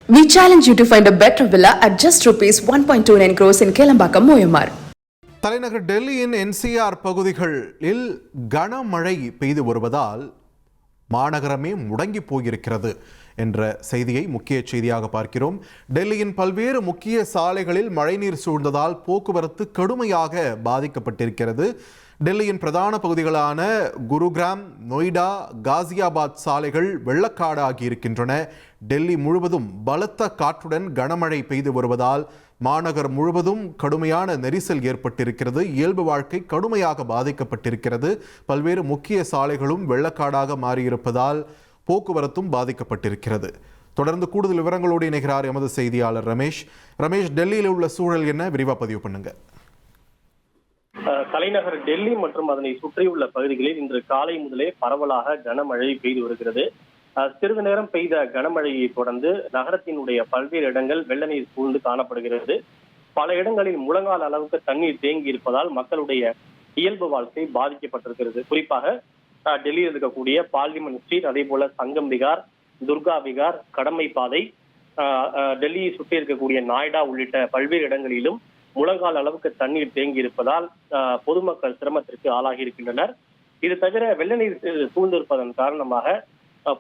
We challenge you to find a better villa at just ₹1.29 crores in Kelambakam, Moyamar. தலைநகர் டெல்லியின் NCR பகுதிகளில் கனமழை பெய்து வருவதால் மாநகரமே முடங்கி போயிருக்கிறது என்ற செய்தியை முக்கிய செய்தியாக பார்க்கிறோம். டெல்லியின் பல்வேறு முக்கிய சாலைகளில் மழைநீர் சூழ்ந்ததால் போக்குவரத்து கடுமையாக பாதிக்கப்பட்டிருக்கிறது. டெல்லியின் பிரதான பகுதிகளான குருகிராம், நொய்டா, காசியாபாத் சாலைகள் வெள்ளக்காடாகி இருக்கின்றன. டெல்லி முழுவதும் பலத்த காற்றுடன் கனமழை பெய்து வருவதால் மாநகர் முழுவதும் கடுமையான நெரிசல் ஏற்பட்டிருக்கிறது. இயல்பு வாழ்க்கை கடுமையாக பாதிக்கப்பட்டிருக்கிறது. பல்வேறு முக்கிய சாலைகளும் வெள்ளக்காடாக மாறியிருப்பதால் போக்குவரத்தும் பாதிக்கப்பட்டிருக்கிறது. தொடர்ந்து கூடுதல் விவரங்களோடு இணைகிறார் எமது செய்தியாளர் ரமேஷ். டெல்லியில் உள்ள சூழல் என்ன, விரிவா பதிவு பண்ணுங்க. தலைநகர் டெல்லி மற்றும் அதனை சுற்றியுள்ள பகுதிகளில் இன்று காலை முதலே பரவலாக கனமழை பெய்து வருகிறது. சிறிது நேரம் பெய்த கனமழையை தொடர்ந்து நகரத்தினுடைய பல்வேறு இடங்கள் வெள்ள நீர் சூழ்ந்து காணப்படுகிறது. பல இடங்களில் முழங்கால் அளவுக்கு தண்ணீர் தேங்கி இருப்பதால் மக்களுடைய இயல்பு வாழ்க்கை பாதிக்கப்பட்டிருக்கிறது. குறிப்பாக டெல்லியில் இருக்கக்கூடிய பார்லிமெண்ட் ஸ்ட்ரீட், அதே போல சங்கம் விகார், துர்கா விகார், கடமை பாதை, டெல்லியை சுற்றி இருக்கக்கூடிய நாய்டா உள்ளிட்ட பல்வேறு இடங்களிலும் முழங்கால் அளவுக்கு தண்ணீர் தேங்கி இருப்பதால் பொதுமக்கள் சிரமத்திற்கு ஆளாகி இருக்கின்றனர். இது தவிர வெள்ள நீர் சூழ்ந்திருப்பதன் காரணமாக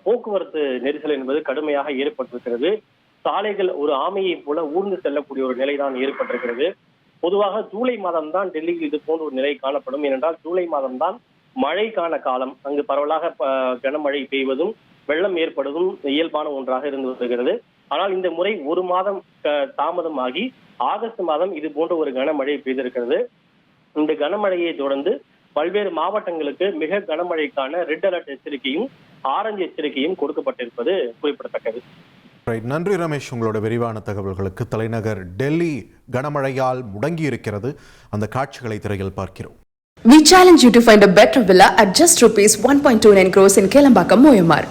போக்குவரத்து நெரிசல் என்பது கடுமையாக ஏற்பட்டிருக்கிறது. சாலைகள் ஒரு ஆமையை போல ஊர்ந்து செல்லக்கூடிய ஒரு நிலைதான் ஏற்பட்டிருக்கிறது. பொதுவாக ஜூலை மாதம் தான் டெல்லியில் இது போன்ற ஒரு நிலை காணப்படும். ஏனென்றால் ஜூலை மாதம் தான் மழைக்கான காலம். அங்கு பரவலாக கனமழை பெய்வதும் வெள்ளம் ஏற்படுவதும் இயல்பான ஒன்றாக இருந்து வருகிறது. ஆனால் இந்த முறை ஒரு மாதம் தாமதமாகி ஆகஸ்ட் மாதம் இது போன்ற ஒரு கனமழை பெய்திருக்கிறது. இந்த கனமழையை தொடர்ந்து பல்வேறு மாவட்டங்களுக்கு மிக கனமழைக்கான ரெட் அலர்ட் எச்சரிக்கையும் ஆரஞ்சு எச்சரிக்கையும் கொடுக்கப்பட்டிருப்பது குறிப்பிடத்தக்கது. நன்றி ரமேஷ், உங்களோட விரிவான தகவல்களுக்கு. தலைநகர் டெல்லி கனமழையால் முடங்கி இருக்கிறது. அந்த காட்சிகளை திரையில் பார்க்கிறோம். We challenge you to find a better villa at just ₹1.29 crores in Kelambakam, Moyamar.